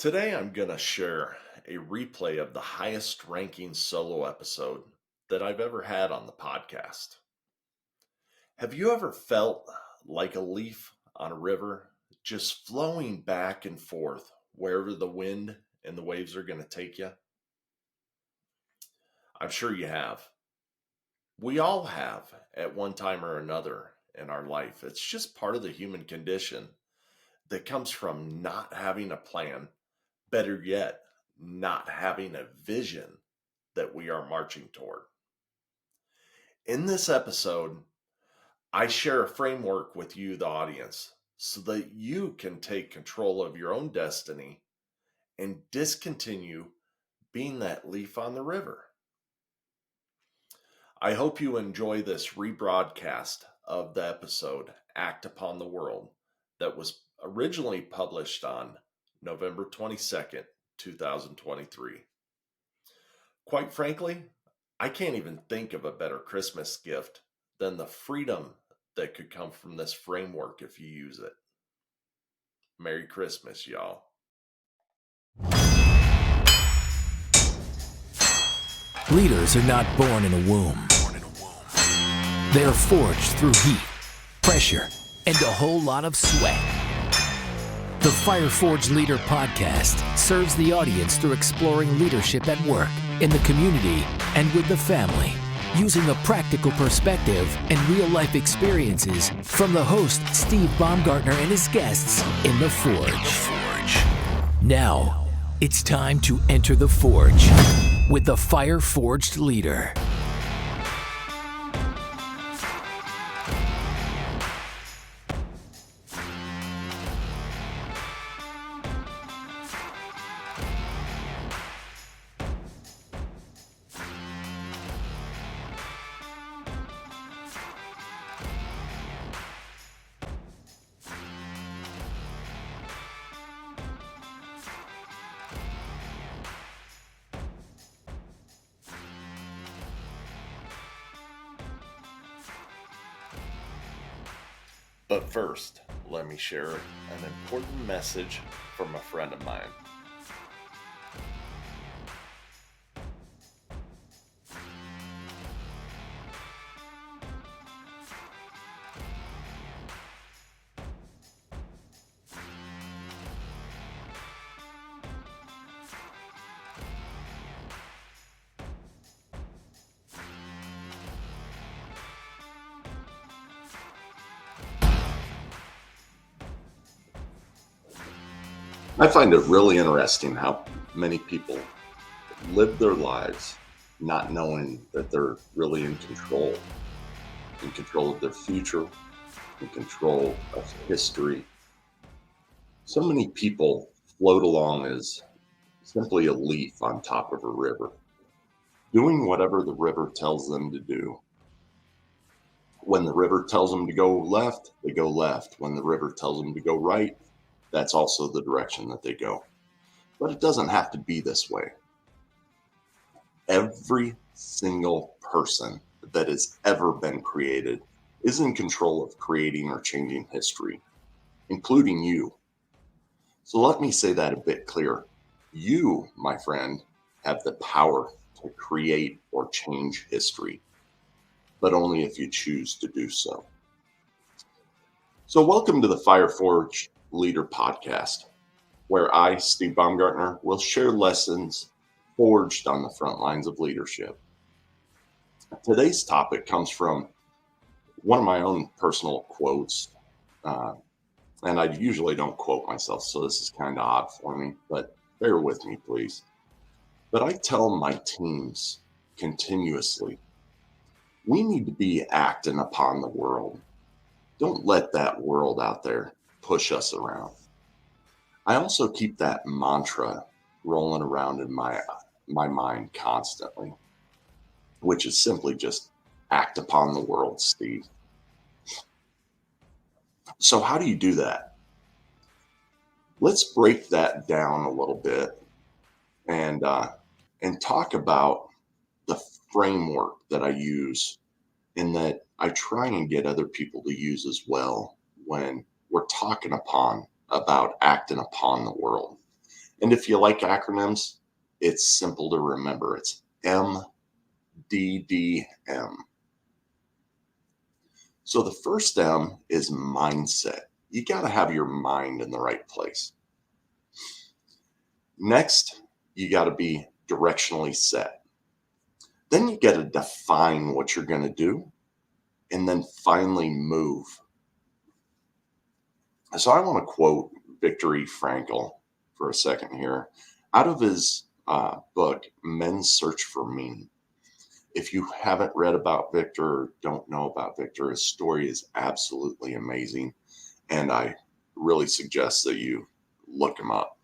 Today, I'm going to share a replay of the highest ranking solo episode that I've ever had on the podcast. Have you ever felt like a leaf on a river, just flowing back and forth wherever the wind and the waves are going to take you? I'm sure you have. We all have at one time or another in our life. It's just part of the human condition that comes from not having a plan. Better yet, not having a vision that we are marching toward. In this episode, I share a framework with you, the audience, so that you can take control of your own destiny and discontinue being that leaf on the river. I hope you enjoy this rebroadcast of the episode, Act Upon the World, that was originally published on November 22nd, 2023. Quite frankly, I can't even think of a better Christmas gift than the freedom that could come from this framework if you use it. Merry Christmas, y'all. Leaders are not born in a womb. They are forged through heat, pressure, and a whole lot of sweat. The Fire Forged Leader podcast serves the audience through exploring leadership at work, in the community, and with the family, using a practical perspective and real-life experiences from the host, Steve Baumgartner, and his guests in The Forge. Now, it's time to enter the Forge with the Fire Forged Leader. But first, let me share an important message from a friend of mine. I find it really interesting how many people live their lives not knowing that they're really in control of their future, in control of history. So many people float along as simply a leaf on top of a river, doing whatever the river tells them to do. When the river tells them to go left, they go left. When the river tells them to go right, that's also the direction that they go. But it doesn't have to be this way. Every single person that has ever been created is in control of creating or changing history, including you. So let me say that a bit clearer. You, my friend, have the power to create or change history, but only if you choose to do so. So welcome to the Fire Forge Leader podcast, where I, Steve Baumgartner, will share lessons forged on the front lines of leadership. Today's topic comes from one of my own personal quotes, and I usually don't quote myself, so this is kind of odd for me, but bear with me, please. But I tell my teams continuously, we need to be acting upon the world. Don't let that world out there push us around. I also keep that mantra rolling around in my mind constantly, which is simply just act upon the world, Steve. So how do you do that? Let's break that down a little bit and talk about the framework that I use and that I try and get other people to use as well when we're talking about acting upon the world. And if you like acronyms, it's simple to remember. It's MDDM. So the first M is mindset. You got to have your mind in the right place. Next, you got to be directionally set. Then you got to define what you're going to do, and then finally move. So I want to quote Viktor Frankl for a second here, out of his book, Men's Search for Meaning. If you haven't read about Viktor or don't know about Viktor, his story is absolutely amazing, and I really suggest that you look him up.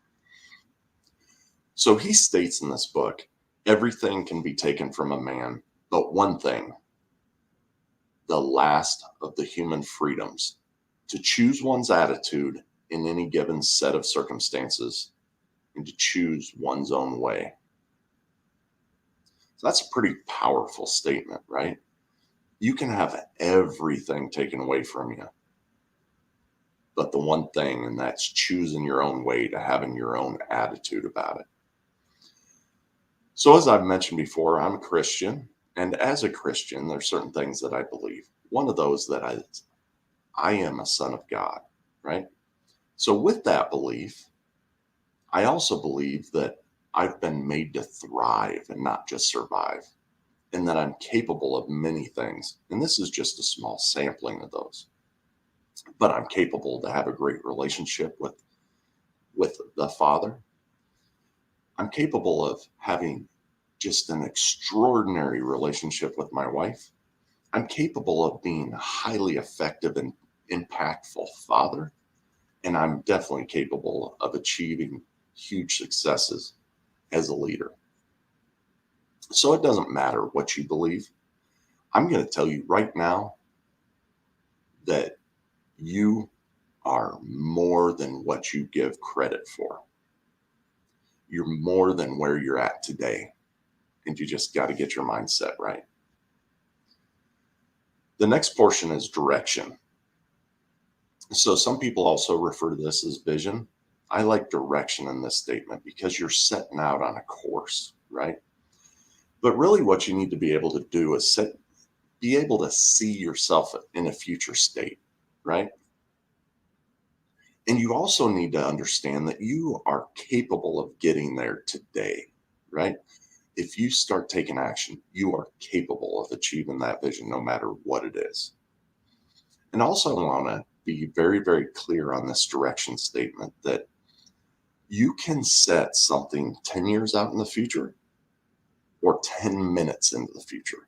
So he states in this book, everything can be taken from a man, but one thing, the last of the human freedoms, to choose one's attitude in any given set of circumstances and to choose one's own way. So that's a pretty powerful statement, right? You can have everything taken away from you, but the one thing, and that's choosing your own way, to having your own attitude about it. So as I've mentioned before, I'm a Christian, and as a Christian, there's certain things that I believe. One of those that I am a son of God, right? So with that belief, I also believe that I've been made to thrive and not just survive, and that I'm capable of many things. And this is just a small sampling of those. But I'm capable to have a great relationship with the Father. I'm capable of having just an extraordinary relationship with my wife. I'm capable of being a highly effective and impactful father. And I'm definitely capable of achieving huge successes as a leader. So it doesn't matter what you believe. I'm going to tell you right now that you are more than what you give credit for. You're more than where you're at today. And you just got to get your mindset right. The next portion is direction. So some people also refer to this as vision. I like direction in this statement because you're setting out on a course, right? But really what you need to be able to do is be able to see yourself in a future state, right? And you also need to understand that you are capable of getting there today, right? If you start taking action, you are capable of achieving that vision no matter what it is. And also I want to be very, very clear on this direction statement that you can set something 10 years out in the future or 10 minutes into the future,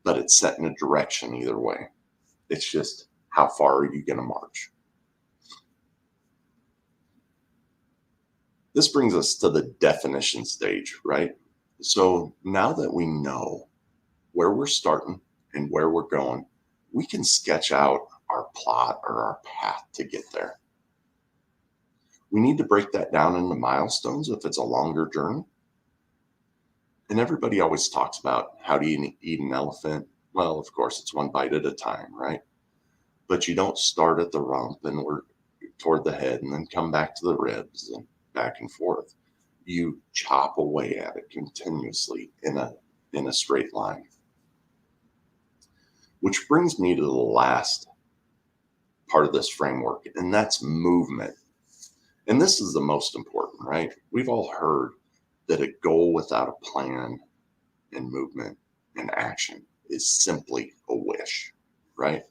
but it's set in a direction either way. It's just how far are you going to march? This brings us to the definition stage, right? So now that we know where we're starting and where we're going, we can sketch out our plot or our path to get there. We need to break that down into milestones if it's a longer journey. And everybody always talks about how do you eat an elephant? Well, of course, it's one bite at a time, right? But you don't start at the rump and work toward the head and then come back to the ribs and back and forth. You chop away at it continuously in a straight line. Which brings me to the last part of this framework, and that's movement. And this is the most important, right? We've all heard that a goal without a plan and movement and action is simply a wish, right?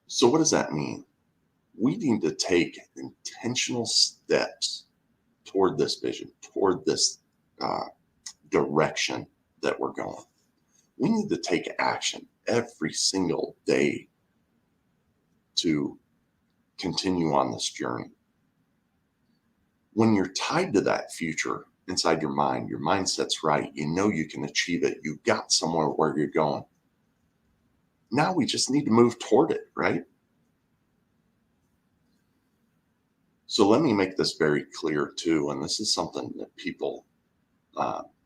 So what does that mean? We need to take intentional steps toward this vision, toward this direction that we're going. We need to take action every single day to continue on this journey. When you're tied to that future inside your mind, your mindset's right, you know you can achieve it, you've got somewhere where you're going. Now we just need to move toward it, right? So let me make this very clear too, and this is something that people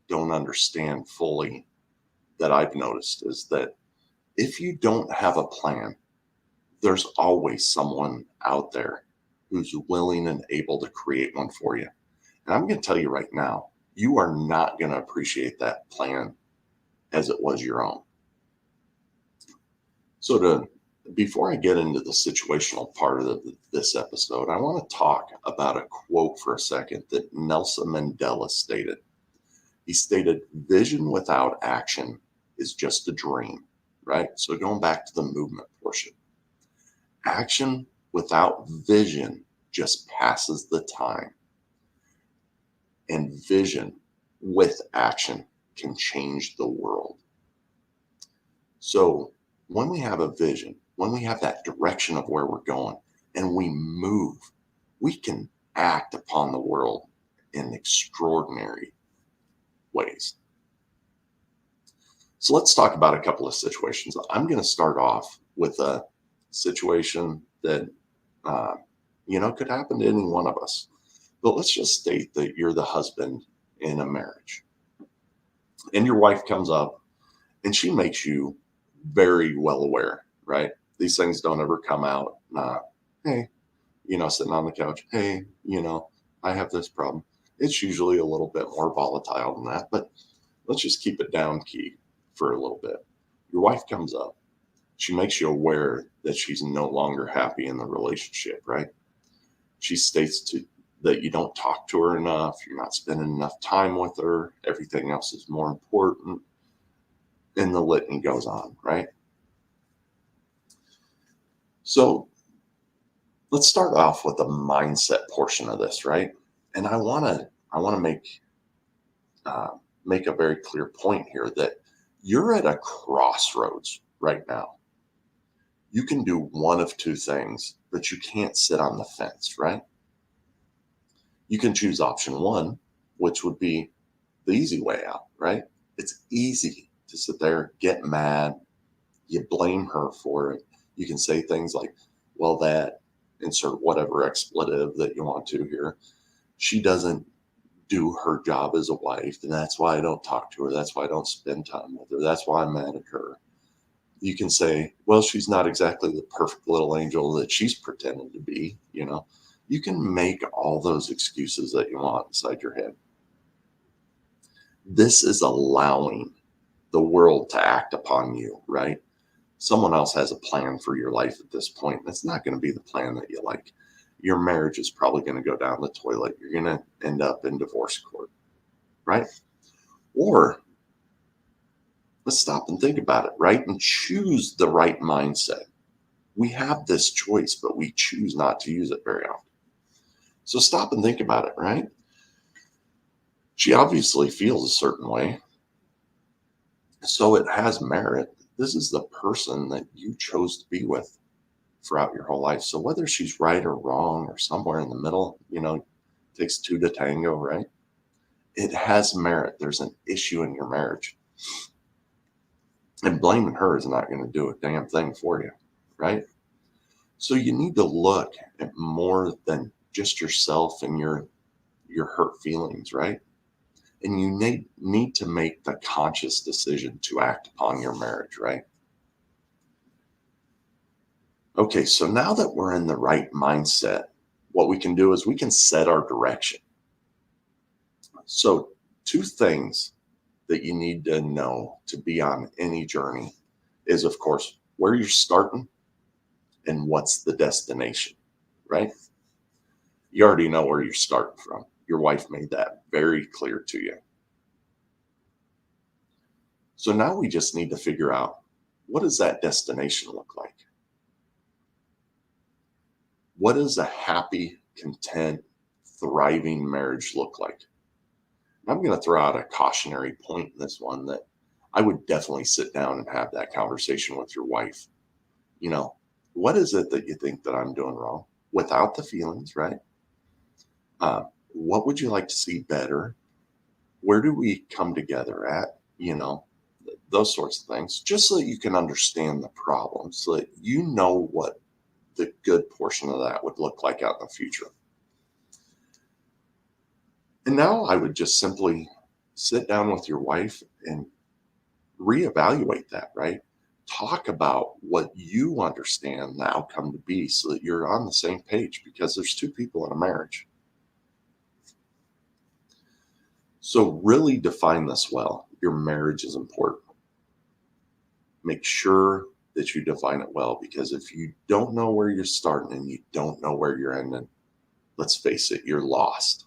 don't understand fully that I've noticed, is that if you don't have a plan, there's always someone out there who's willing and able to create one for you. And I'm going to tell you right now, you are not going to appreciate that plan as it was your own. So before I get into the situational part of this episode, I want to talk about a quote for a second that Nelson Mandela stated. He stated, "Vision without action is just a dream," right? So going back to the movement portion, action without vision just passes the time. And vision with action can change the world. So when we have a vision, when we have that direction of where we're going and we move, we can act upon the world in extraordinary ways. So let's talk about a couple of situations. I'm going to start off with a situation that, could happen to any one of us. But let's just state that you're the husband in a marriage and your wife comes up and she makes you very well aware, right? These things don't ever come out. Hey, sitting on the couch. Hey, I have this problem. It's usually a little bit more volatile than that, but let's just keep it down key for a little bit. Your wife comes up. She makes you aware that she's no longer happy in the relationship, right? She states that you don't talk to her enough. You're not spending enough time with her. Everything else is more important. And the litany goes on, right? So let's start off with the mindset portion of this, right? And I want to make a very clear point here that you're at a crossroads right now. You can do one of two things, but you can't sit on the fence, right? You can choose option one, which would be the easy way out, right? It's easy to sit there, get mad, you blame her for it. You can say things like, well, that, insert whatever expletive that you want to here. She doesn't do her job as a wife, and that's why I don't talk to her. That's why I don't spend time with her. That's why I'm mad at her. You can say, well, she's not exactly the perfect little angel that she's pretending to be, You can make all those excuses that you want inside your head. This is allowing the world to act upon you, right? Someone else has a plan for your life at this point. That's not going to be the plan that you like. Your marriage is probably going to go down the toilet. You're going to end up in divorce court, right? Or let's stop and think about it, right? And choose the right mindset. We have this choice, but we choose not to use it very often. So stop and think about it, right? She obviously feels a certain way. So it has merit. This is the person that you chose to be with throughout your whole life. So whether she's right or wrong or somewhere in the middle, takes two to tango, right? It has merit. There's an issue in your marriage. And blaming her is not going to do a damn thing for you, right? So you need to look at more than just yourself and your hurt feelings, right? And you need to make the conscious decision to act upon your marriage, right? Okay, so now that we're in the right mindset, what we can do is we can set our direction. So two things that you need to know to be on any journey is, of course, where you're starting and what's the destination, right? You already know where you're starting from. Your wife made that very clear to you. So now we just need to figure out, what does that destination look like? What does a happy, content, thriving marriage look like? I'm going to throw out a cautionary point in this one that I would definitely sit down and have that conversation with your wife. What is it that you think that I'm doing wrong? Without the feelings, right? What would you like to see better? Where do we come together at? Those sorts of things, just so that you can understand the problem, so that you know what the good portion of that would look like out in the future. And now I would just simply sit down with your wife and reevaluate that, right? talk about what you understand the outcome to be so that you're on the same page, because there's two people in a marriage. So really define this well. Your marriage is important. Make sure that you define it well, because if you don't know where you're starting and you don't know where you're ending, let's face it, you're lost.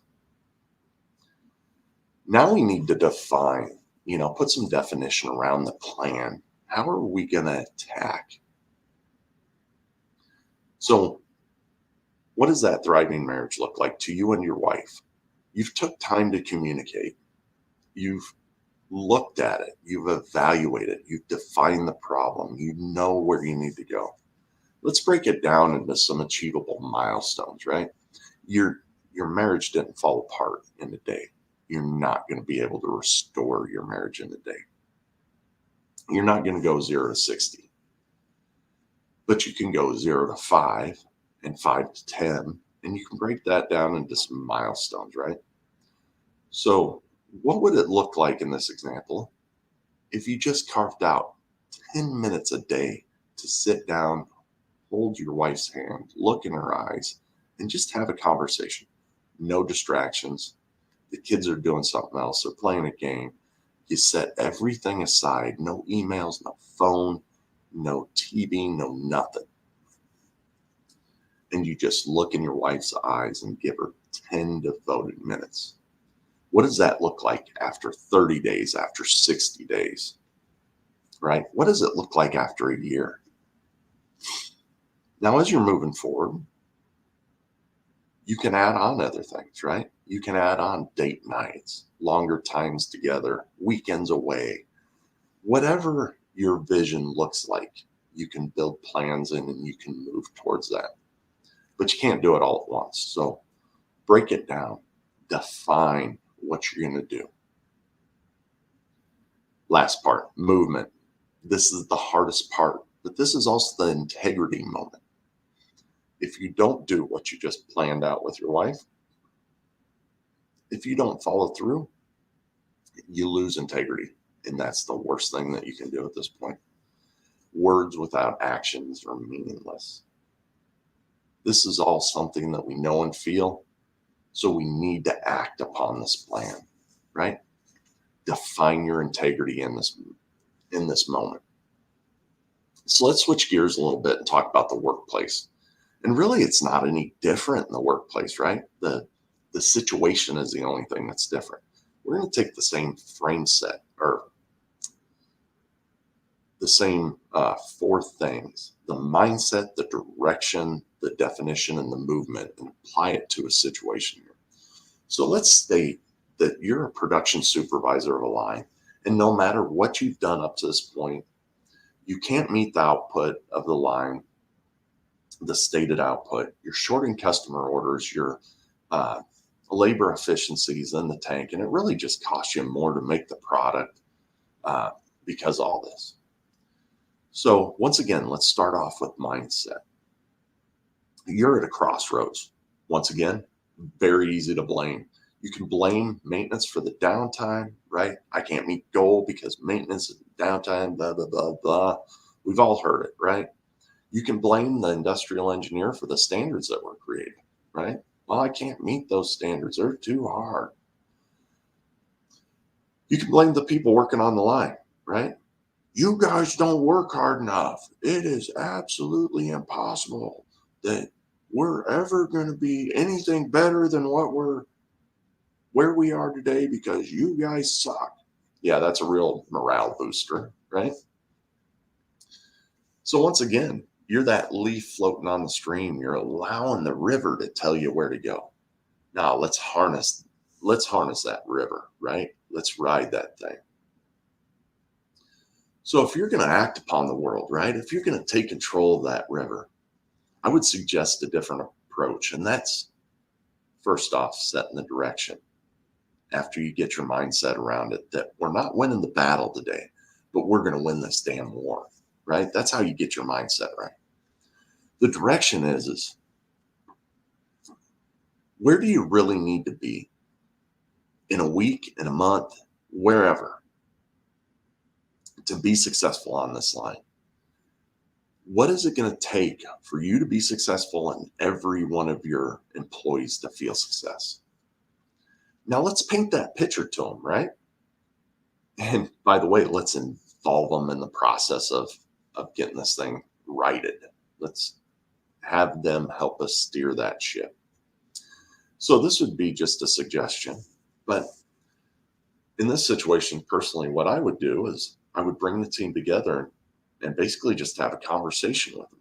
Now we need to define, put some definition around the plan. How are we going to attack? So what does that thriving marriage look like to you and your wife? You've took time to communicate. You've looked at it. You've evaluated. You've defined the problem. You know where you need to go. Let's break it down into some achievable milestones, right? Your marriage didn't fall apart in a day. You're not going to be able to restore your marriage in a day. You're not going to go 0 to 60, but you can go 0 to 5 and 5 to 10, and you can break that down into some milestones, right? So what would it look like in this example if you just carved out 10 minutes a day to sit down, hold your wife's hand, look in her eyes, and just have a conversation? No distractions. The kids are doing something else. They're playing a game. You set everything aside. No emails, no phone, no TV, no nothing. And you just look in your wife's eyes and give her 10 devoted minutes. What does that look like after 30 days, after 60 days, right? What does it look like after a year? Now, as you're moving forward, you can add on other things, right? You can add on date nights, longer times together, weekends away, whatever your vision looks like. You can build plans in and you can move towards that, but you can't do it all at once. So break it down, define what you're going to do. Last part, movement. This is the hardest part, but this is also the integrity moment. If you don't do what you just planned out with your wife, if you don't follow through, you lose integrity. And that's the worst thing that you can do at this point. Words without actions are meaningless. This is all something that we know and feel. So we need to act upon this plan, right? Define your integrity in this moment. So let's switch gears a little bit and talk about the workplace. And really, it's not any different in the workplace, right? The situation is the only thing that's different. We're going to take the same frame set, or the same 4 things: the mindset, the direction, the definition, and the movement, and apply it to a situation here. So let's state that you're a production supervisor of a line, and no matter what you've done up to this point, you can't meet the output of the line, the stated output. You're shorting customer orders, your labor efficiencies in the tank, and it really just costs you more to make the product because of all this. So once again, let's start off with mindset. You're at a crossroads. Once again, very easy to blame. You can blame maintenance for the downtime, right? I can't meet goal because maintenance and downtime, blah, blah, blah, blah. We've all heard it, right? You can blame the industrial engineer for the standards that were created, right? Well, I can't meet those standards. They're too hard. You can blame the people working on the line, right? You guys don't work hard enough. It is absolutely impossible that we're ever going to be anything better than where we are today because you guys suck. Yeah, that's a real morale booster, right? So once again, you're that leaf floating on the stream. You're allowing the river to tell you where to go. Now let's harness that river, right? Let's ride that thing. So if you're going to act upon the world, right? If you're going to take control of that river, I would suggest a different approach. And that's, first off, setting the direction. After you get your mindset around it, that we're not winning the battle today, but we're going to win this damn war, right? That's how you get your mindset right. The direction is where do you really need to be in a week, in a month, wherever, to be successful on this line? What is it going to take for you to be successful and every one of your employees to feel success? Now let's paint that picture to them, right? And by the way, let's involve them in the process of getting this thing righted. Let's have them help us steer that ship. So this would be just a suggestion, but in this situation, personally, what I would do is I would bring the team together and basically just have a conversation with them,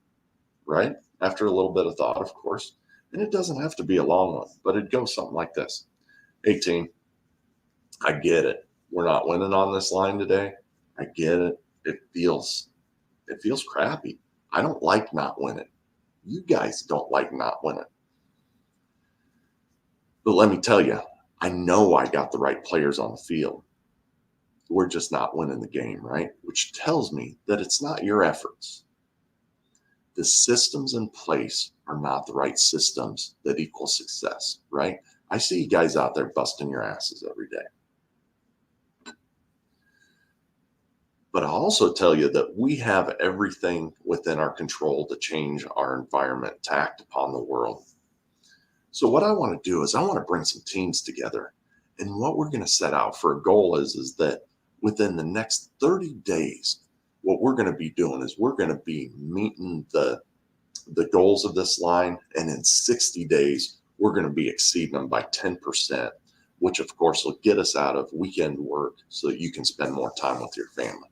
right? After a little bit of thought, of course. And it doesn't have to be a long one, but it'd go something like this. Hey, team, I get it. We're not winning on this line today. I get it. It feels crappy. I don't like not winning. You guys don't like not winning. But let me tell you, I know I got the right players on the field. We're just not winning the game, right? Which tells me that it's not your efforts. The systems in place are not the right systems that equal success, right? I see you guys out there busting your asses every day. But I'll also tell you that we have everything within our control to change our environment, to act upon the world. So what I want to do is I want to bring some teams together. And what we're going to set out for a goal is that within the next 30 days, what we're going to be doing is we're going to be meeting the goals of this line. And in 60 days, we're going to be exceeding them by 10%, which of course will get us out of weekend work so that you can spend more time with your family.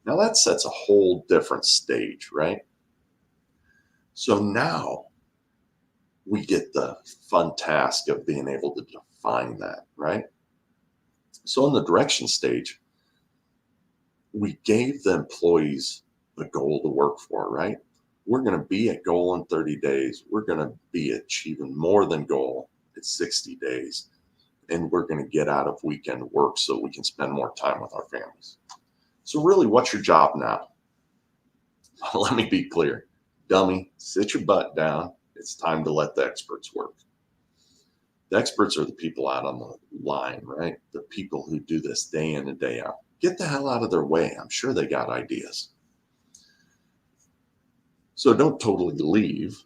Now that sets a whole different stage, right? So now we get the fun task of being able to define that, right? So in the direction stage, we gave the employees a goal to work for, right? We're going to be at goal in 30 days. We're going to be achieving more than goal at 60 days. And we're going to get out of weekend work so we can spend more time with our families. So really, what's your job now? Let me be clear. Dummy, sit your butt down. It's time to let the experts work. The experts are the people out on the line, right? The people who do this day in and day out. Get the hell out of their way. I'm sure they got ideas. So don't totally leave,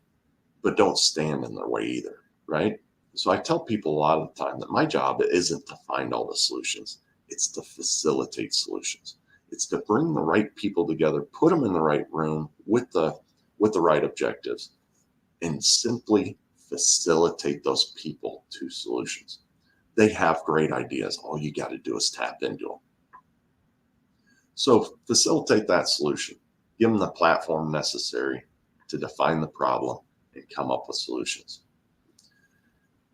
but don't stand in their way either, right? So I tell people a lot of the time that my job isn't to find all the solutions. It's to facilitate solutions. It's to bring the right people together, put them in the right room with the right objectives, and simply facilitate those people to solutions. They have great ideas. All you got to do is tap into them. So facilitate that solution. Give them the platform necessary to define the problem and come up with solutions.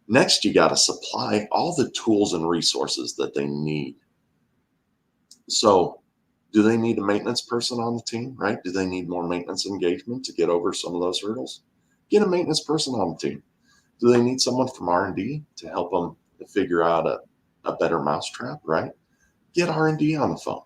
Next, you got to supply all the tools and resources that they need. So do they need a maintenance person on the team, right? Do they need more maintenance engagement to get over some of those hurdles? Get a maintenance person on the team. Do they need someone from R&D to help them figure out a better mousetrap, right? Get R&D on the phone.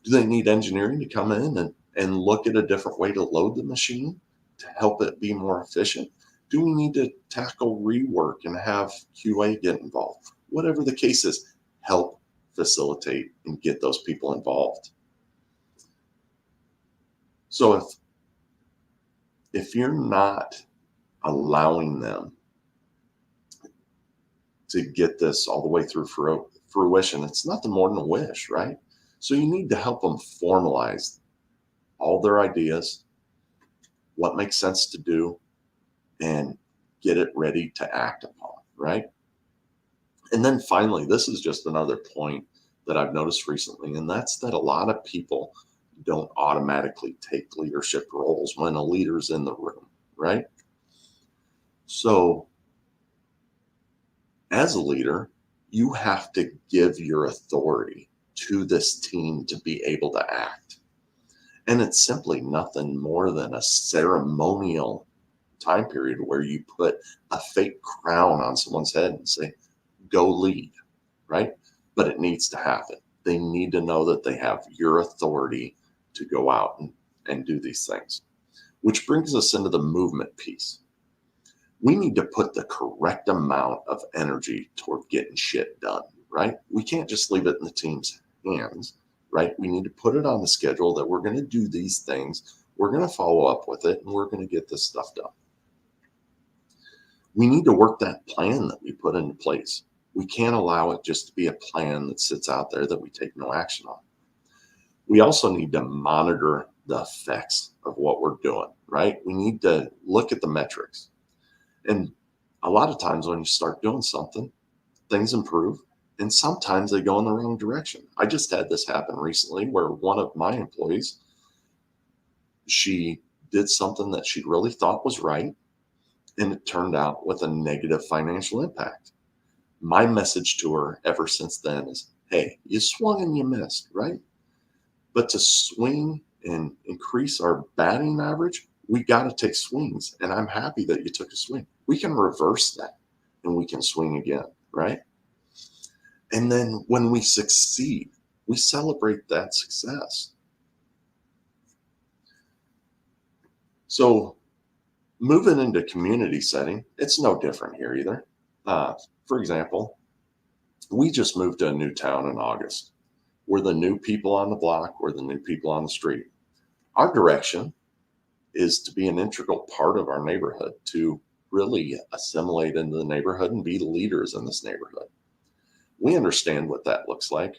Do they need engineering to come in and look at a different way to load the machine to help it be more efficient? Do we need to tackle rework and have QA get involved? Whatever the case is, help facilitate and get those people involved. So if you're not allowing them to get this all the way through fruition, it's nothing more than a wish, right? So you need to help them formalize all their ideas, what makes sense to do, and get it ready to act upon, right? And then finally, this is just another point that I've noticed recently, and that's that a lot of people don't automatically take leadership roles when a leader's in the room, right? So as a leader, you have to give your authority to this team to be able to act. And it's simply nothing more than a ceremonial time period where you put a fake crown on someone's head and say, go lead, right? But it needs to happen. They need to know that they have your authority to go out and do these things, which brings us into the movement piece. We need to put the correct amount of energy toward getting shit done, right? We can't just leave it in the team's hands, right? We need to put it on the schedule that we're going to do these things We're going to follow up with it, and we're going to get this stuff done. We need to work that plan that we put into place. We can't allow it just to be a plan that sits out there that we take no action on. We also need to monitor the effects of what we're doing, right? We need to look at the metrics. And a lot of times when you start doing something, things improve, and sometimes they go in the wrong direction. I just had this happen recently where one of my employees, she did something that she really thought was right, and it turned out with a negative financial impact. My message to her ever since then is, hey, you swung and you missed, right? But to swing and increase our batting average, we got to take swings. And I'm happy that you took a swing. We can reverse that and we can swing again, right? And then when we succeed, we celebrate that success. So moving into community setting, it's no different here either. For example, we just moved to a new town in August. We're the new people on the block. We're the new people on the street. Our direction is to be an integral part of our neighborhood, to really assimilate into the neighborhood and be leaders in this neighborhood. We understand what that looks like.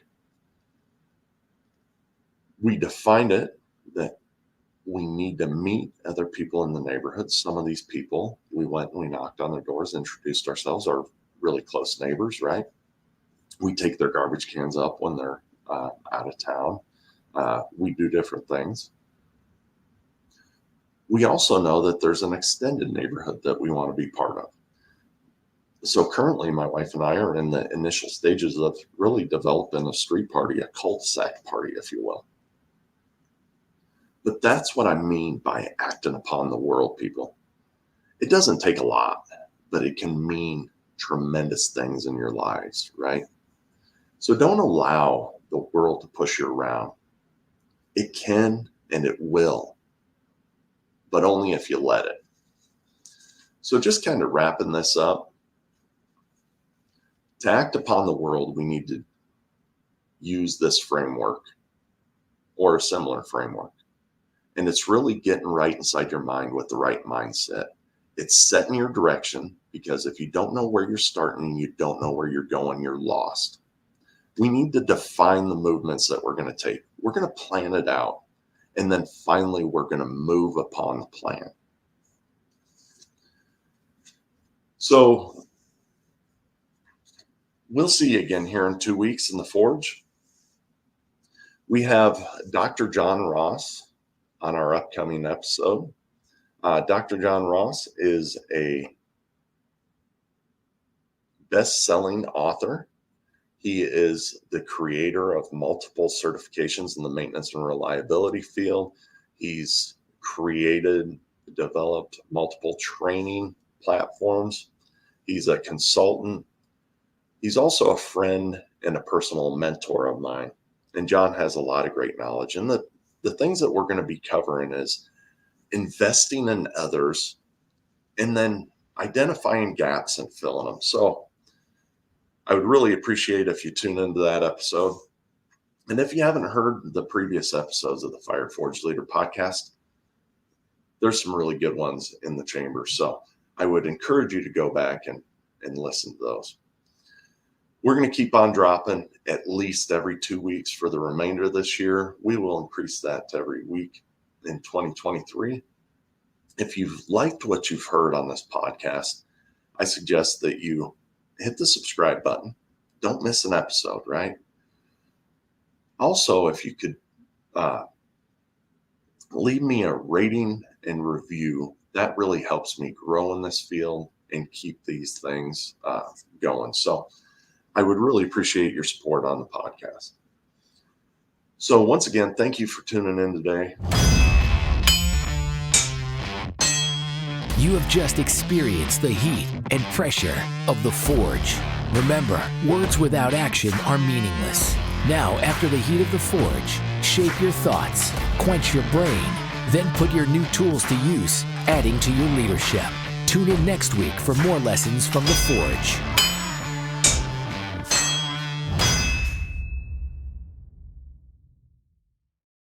We defined it that we need to meet other people in the neighborhood. Some of these people, we went and we knocked on their doors, introduced ourselves, our really close neighbors, right? We take their garbage cans up when they're out of town. We do different things. We also know that there's an extended neighborhood that we want to be part of. So currently, my wife and I are in the initial stages of really developing a street party, a cul-de-sac party, if you will. But that's what I mean by acting upon the world, people. It doesn't take a lot, but it can mean tremendous things in your lives, right? So don't allow the world to push you around. It can and it will, but only if you let it. So just kind of wrapping this up, to act upon the world, we need to use this framework or a similar framework. And it's really getting right inside your mind with the right mindset. It's setting your direction, because if you don't know where you're starting and you don't know where you're going, you're lost. We need to define the movements that we're going to take. We're going to plan it out. And then finally, we're going to move upon the plan. So we'll see you again here in 2 weeks in the Forge. We have Dr. John Ross on our upcoming episode. Dr. John Ross is a best-selling author. He is the creator of multiple certifications in the maintenance and reliability field. He's developed multiple training platforms. He's a consultant. He's also a friend and a personal mentor of mine. And John has a lot of great knowledge. And the things that we're going to be covering is investing in others and then identifying gaps and filling them. So I would really appreciate if you tune into that episode. And if you haven't heard the previous episodes of the Fire Forge Leader podcast, there's some really good ones in the chamber. So I would encourage you to go back and listen to those. We're going to keep on dropping at least every 2 weeks for the remainder of this year. We will increase that to every week in 2023. If you've liked what you've heard on this podcast, I suggest that you hit the subscribe button. Don't miss an episode, right? Also, if you could leave me a rating and review, that really helps me grow in this field and keep these things going. So I would really appreciate your support on the podcast. So once again, thank you for tuning in today. You have just experienced the heat and pressure of the Forge. Remember, words without action are meaningless. Now, after the heat of the Forge, shape your thoughts, quench your brain, then put your new tools to use, adding to your leadership. Tune in next week for more lessons from the Forge.